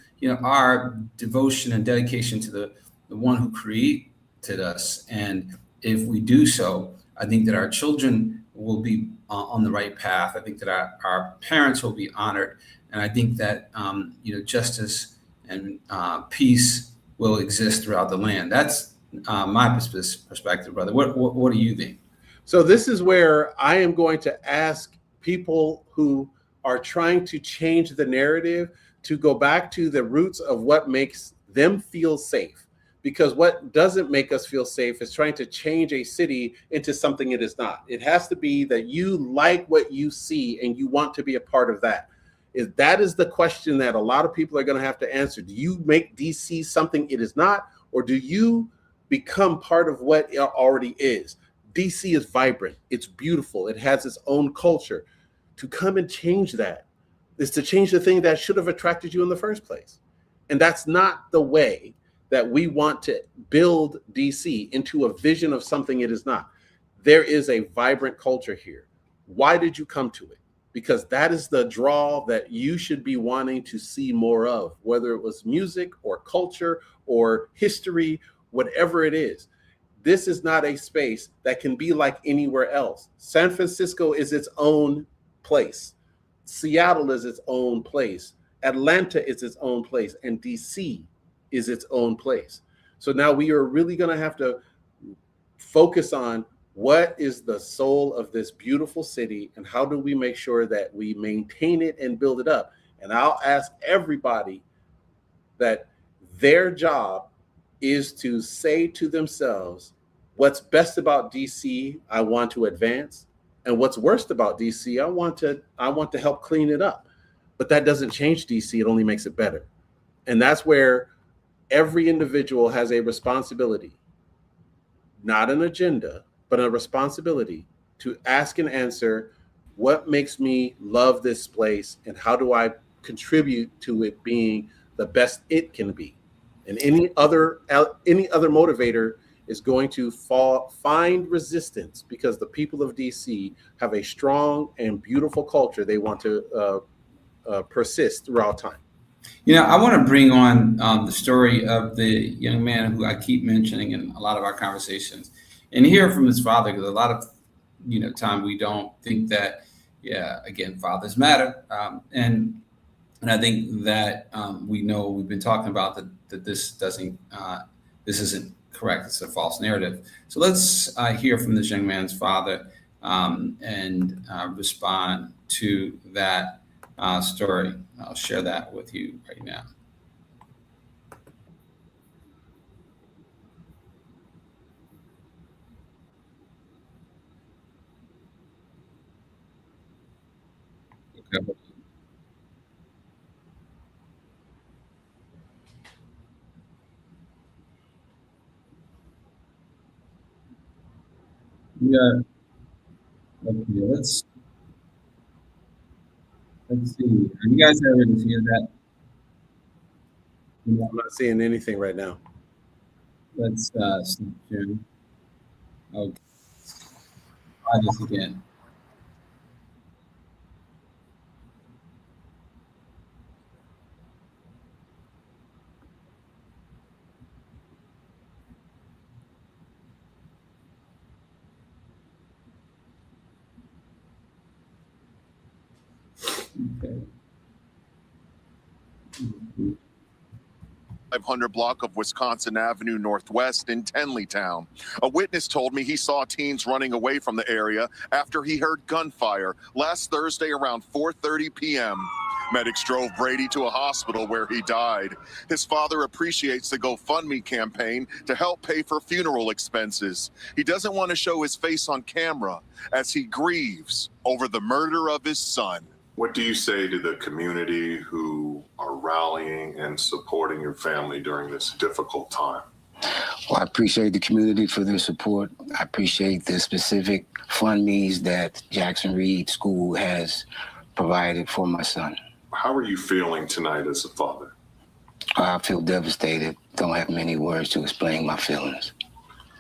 our devotion and dedication to the one who created us, and if we do so, I think that our children will be on the right path. I think that our parents will be honored, and I think that justice and peace will exist throughout the land. That's my perspective, brother. What do you think? So this is where I am going to ask people who are trying to change the narrative to go back to the roots of what makes them feel safe. Because what doesn't make us feel safe is trying to change a city into something it is not. It has to be that you like what you see and you want to be a part of that. That is the question that a lot of people are going to have to answer. Do you make DC something it is not, or do you become part of what it already is? DC is vibrant. It's beautiful. It has its own culture. To come and change that is to change the thing that should have attracted you in the first place. And that's not the way that we want to build DC into a vision of something it is not. There is a vibrant culture here. Why did you come to it? Because that is the draw that you should be wanting to see more of, whether it was music or culture or history, whatever it is. This is not a space that can be like anywhere else. San Francisco is its own place. Seattle is its own place. Atlanta is its own place. And DC is its own place. So now we are really going to have to focus on what is the soul of this beautiful city and how do we make sure that we maintain it and build it up. And I'll ask everybody that their job is to say to themselves, what's best about DC, I want to advance, and what's worst about DC, I want to help clean it up. But that doesn't change DC, it only makes it better. And that's where every individual has a responsibility, not an agenda, but a responsibility to ask and answer, what makes me love this place and how do I contribute to it being the best it can be? And any other motivator is going to find resistance because the people of DC have a strong and beautiful culture they want to persist throughout time. I want to bring on the story of the young man who I keep mentioning in a lot of our conversations and hear from his father, because a lot of time we don't think that, again, fathers matter. And I think that we've been talking about that this isn't correct. It's a false narrative. So let's hear from this young man's father and respond to that story. I'll share that with you right now. Okay. Yeah. Okay. Let's see. Are you guys able to hear that? I'm not seeing anything right now. Let's see. Okay. Try this again. Okay. 500 block of Wisconsin Avenue Northwest in Tenleytown. A witness told me he saw teens running away from the area after he heard gunfire last Thursday around 4:30 p.m. Medics drove Brady to a hospital where he died. His father appreciates the GoFundMe campaign to help pay for funeral expenses. He doesn't want to show his face on camera as he grieves over the murder of his son. What do you say to the community who are rallying and supporting your family during this difficult time? Well, I appreciate the community for their support. I appreciate the specific funds that Jackson Reed School has provided for my son. How are you feeling tonight as a father? I feel devastated. Don't have many words to explain my feelings.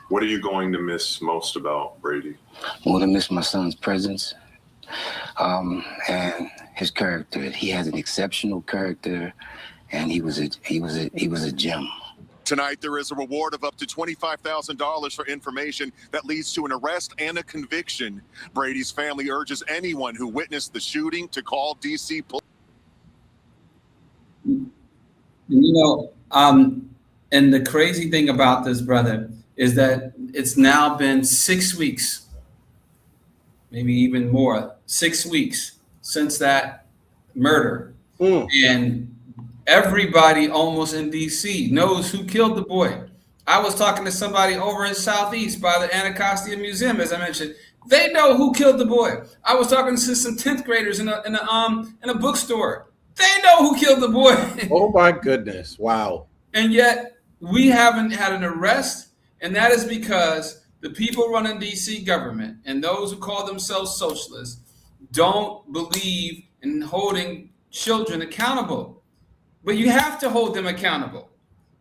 What are you going to miss most about Brady? I'm going to miss my son's presence. And his character. He has an exceptional character, and he was a gem. Tonight, there is a reward of up to $25,000 for information that leads to an arrest and a conviction. Brady's family urges anyone who witnessed the shooting to call DC police. And the crazy thing about this, brother, is that it's now been 6 weeks, maybe even more, 6 weeks since that murder. And everybody almost in DC knows who killed the boy. I was talking to somebody over in Southeast by the Anacostia Museum, as I mentioned. They know who killed the boy. I was talking to some 10th graders in a bookstore. They know who killed the boy. Oh my goodness. Wow. And yet we haven't had an arrest. And that is because the people running DC government and those who call themselves socialists don't believe in holding children accountable. But you have to hold them accountable.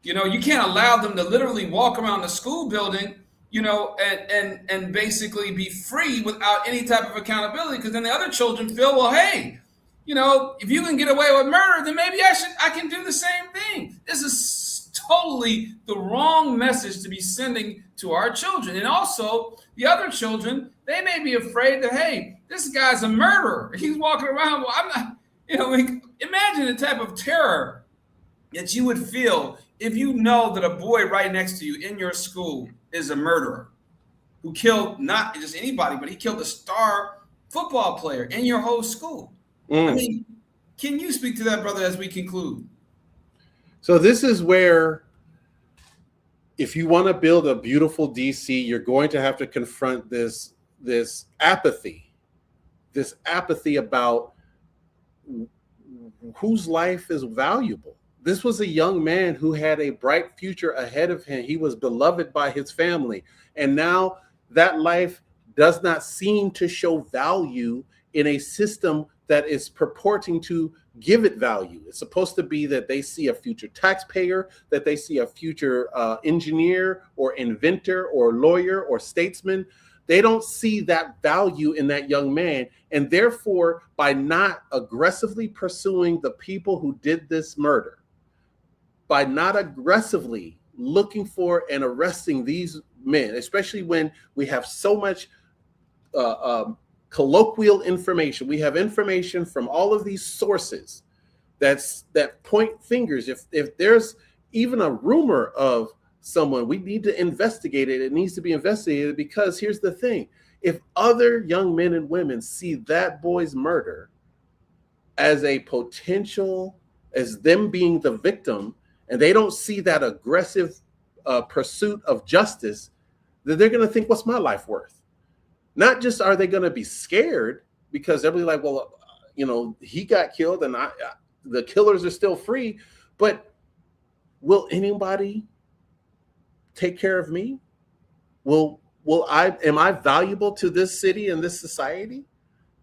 You can't allow them to literally walk around the school building, and basically be free without any type of accountability. Because then the other children feel, well, hey, if you can get away with murder, then maybe I can do the same thing. This is totally the wrong message to be sending to our children. And also the other children, they may be afraid that, hey, this guy's a murderer. He's walking around. Well, I'm not, imagine the type of terror that you would feel if you know that a boy right next to you in your school is a murderer who killed not just anybody, but he killed a star football player in your whole school. I mean, can you speak to that, brother, as we conclude? So this is where, if you want to build a beautiful DC, you're going to have to confront this apathy about whose life is valuable. This was a young man who had a bright future ahead of him. He was beloved by his family. And now that life does not seem to show value in a system that is purporting to give it value. It's supposed to be that they see a future taxpayer, that they see a future engineer or inventor or lawyer or statesman. They don't see that value in that young man. And therefore, by not aggressively pursuing the people who did this murder, by not aggressively looking for and arresting these men, especially when we have so much colloquial information. We have information from all of these sources that point fingers. If there's even a rumor of someone, we need to investigate it. It needs to be investigated, because here's the thing. If other young men and women see that boy's murder as a potential, as them being the victim, and they don't see that aggressive pursuit of justice, then they're going to think, what's my life worth? Not just are they going to be scared because they'll be like, well, he got killed and the killers are still free, but will anybody take care of me? Am I valuable to this city and this society?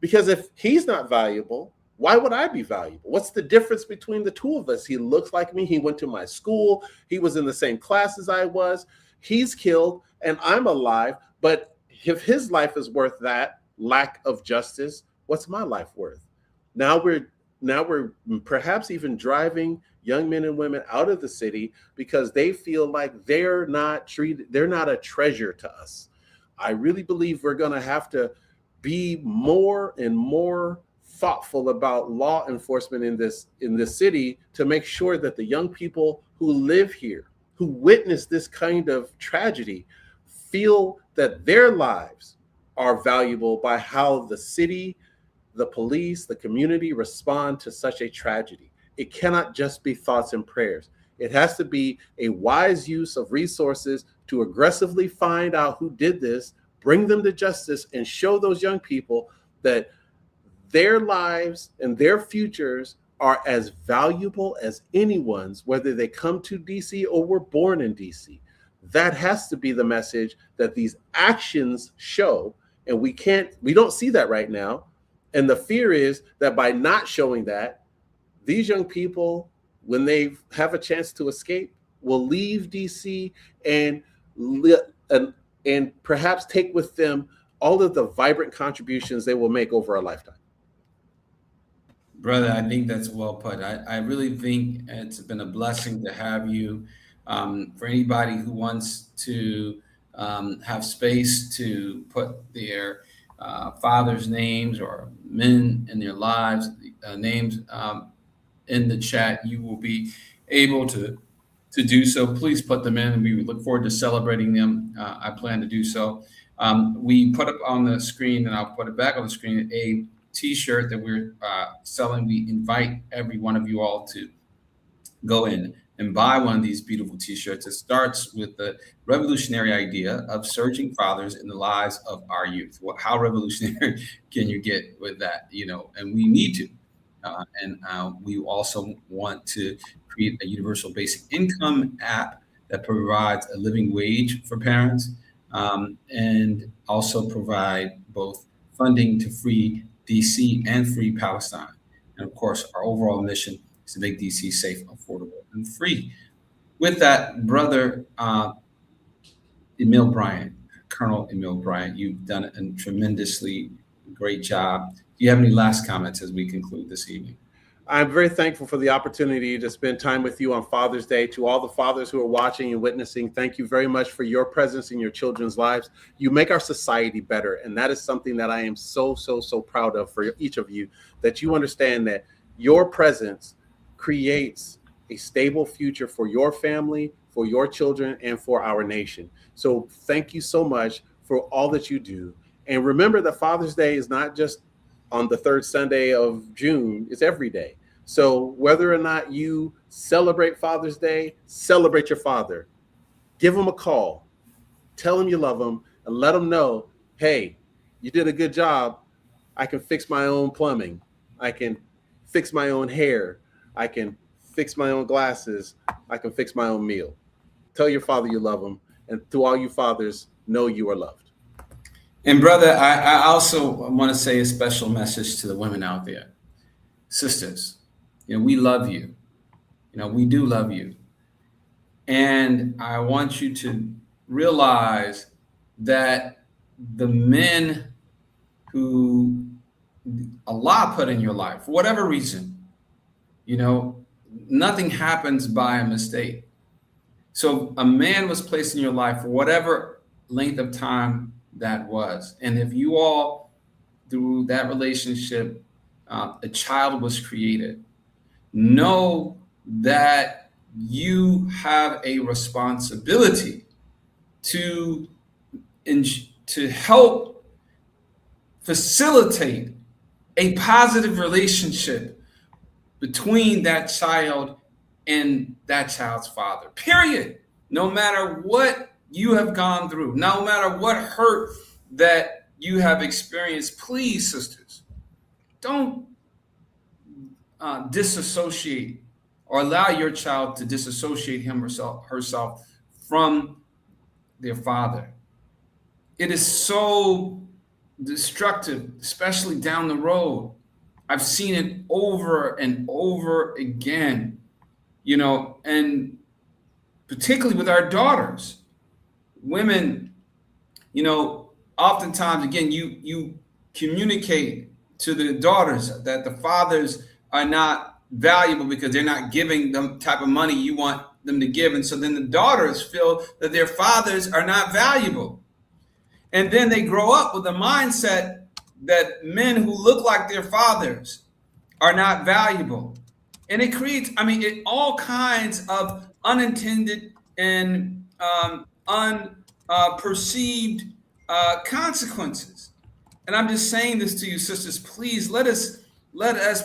Because if he's not valuable, why would I be valuable? What's the difference between the two of us? He looks like me. He went to my school. He was in the same class as I was. He's killed and I'm alive. But if his life is worth that lack of justice, what's my life worth? Now we're perhaps even driving young men and women out of the city because they feel like they're not a treasure to us. I really believe we're going to have to be more and more thoughtful about law enforcement in this city to make sure that the young people who live here, who witness this kind of tragedy, feel that their lives are valuable by how the city, the police, the community respond to such a tragedy. It cannot just be thoughts and prayers. It has to be a wise use of resources to aggressively find out who did this, bring them to justice, and show those young people that their lives and their futures are as valuable as anyone's, whether they come to DC or were born in DC. That has to be the message that these actions show. And we don't see that right now. And the fear is that by not showing that, these young people, when they have a chance to escape, will leave DC and perhaps take with them all of the vibrant contributions they will make over a lifetime. Brother, I think that's well put. I really think it's been a blessing to have you For anybody who wants to have space to put their fathers' names or men in their lives names in the chat, you will be able to do so. Please put them in. We look forward to celebrating them. I plan to do so. We put up on the screen, and I'll put it back on the screen, a T-shirt that we're selling. We invite every one of you all to go in and buy one of these beautiful T-shirts. It starts with the revolutionary idea of surging fathers in the lives of our youth. How revolutionary can you get with that? And we need to. And we also want to create a universal basic income app that provides a living wage for parents, and also provide both funding to free DC and free Palestine. And of course, our overall mission is to make DC safe, affordable, and free. With that, Brother Emille Bryant, Colonel Emille Bryant, you've done a tremendously great job. Do you have any last comments as we conclude this evening? I'm very thankful for the opportunity to spend time with you on Father's Day. To all the fathers who are watching and witnessing, thank you very much for your presence in your children's lives. You make our society better, and that is something that I am so proud of for each of you, that you understand that your presence creates a stable future for your family, for your children, and for our nation. So thank you so much for all that you do. And remember that Father's Day is not just on the third Sunday of June, it's every day. So whether or not you celebrate Father's Day, celebrate your father. Give him a call, tell him you love him, and let him know, hey, you did a good job. I can fix my own plumbing. I can fix my own hair. I can fix my own glasses. I can fix my own meal. Tell your father you love him. And to all you fathers, know you are loved. And brother, I also want to say a special message to the women out there. Sisters, we love you. We do love you. And I want you to realize that the men who Allah put in your life, for whatever reason, nothing happens by a mistake. So a man was placed in your life for whatever length of time that was. And if you all, through that relationship, a child was created, know that you have a responsibility to help facilitate a positive relationship between that child and that child's father, period. No matter what you have gone through, no matter what hurt that you have experienced, please, sisters, don't disassociate or allow your child to disassociate him or herself from their father. It is so destructive, especially down the road. I've seen it over and over again, and particularly with our daughters. Women, oftentimes, again, you communicate to the daughters that the fathers are not valuable because they're not giving them type of money you want them to give. And so then the daughters feel that their fathers are not valuable. And then they grow up with a mindset that men who look like their fathers are not valuable. And it creates, all kinds of unintended and unperceived consequences. And I'm just saying this to you, sisters, please let us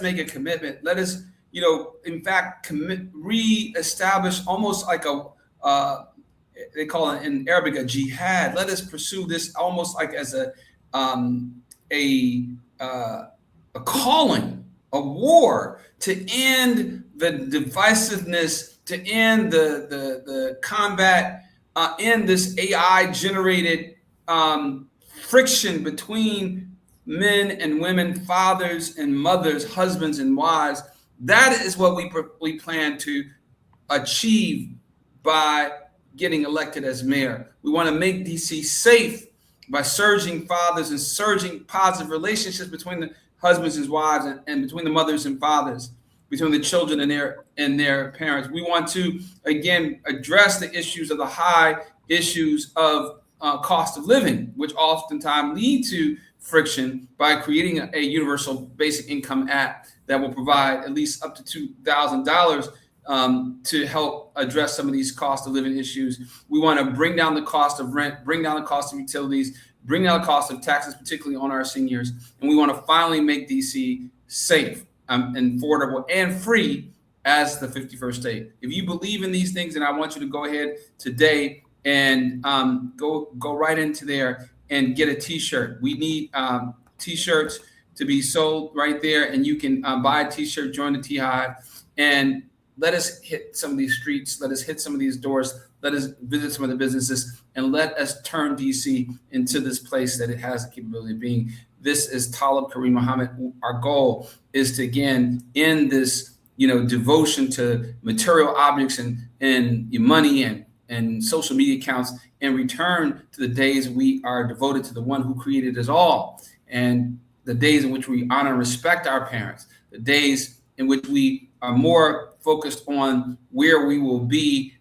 make a commitment. Let us, in fact, reestablish almost like they call it in Arabic a jihad. Let us pursue this almost like as a calling, a war to end the divisiveness, to end the combat, end this AI generated friction between men and women, fathers and mothers, husbands and wives. That is what we plan to achieve by getting elected as mayor. We want to make DC safe by surging fathers and surging positive relationships between the husbands and wives and between the mothers and fathers. between the children and their parents. We want to, again, address the issues of the high issues of cost of living, which oftentimes lead to friction, by creating a universal basic income act that will provide at least up to $2,000 to help address some of these cost of living issues. We want to bring down the cost of rent, bring down the cost of utilities, bring down the cost of taxes, particularly on our seniors. And we want to finally make DC safe, and affordable and free as the 51st state. If you believe in these things, then I want you to go ahead today and go right into there and get a t-shirt. We need t-shirts to be sold right there, and you can buy a t-shirt, join the T-Hive, and let us hit some of these streets, let us hit some of these doors, let us visit some of the businesses, and let us turn DC into this place that it has the capability of being. This is Talib Karim Muhammad. Our goal is to, again, end this, devotion to material objects and money and social media accounts, and return to the days we are devoted to the one who created us all, and the days in which we honor and respect our parents, the days in which we are more focused on where we will be,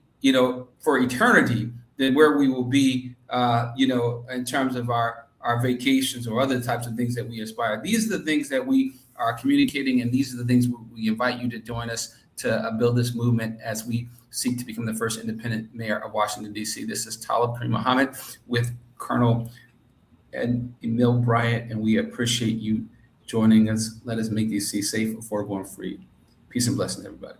for eternity, than where we will be, in terms of our vacations or other types of things that we aspire. These are the things that we are communicating, and these are the things we invite you to join us to build this movement as we seek to become the first independent mayor of Washington, D.C. This is Talib Karim Muhammad with Colonel Emille Bryant, and we appreciate you joining us. Let us make DC safe, affordable, and free. Peace and blessings, everybody.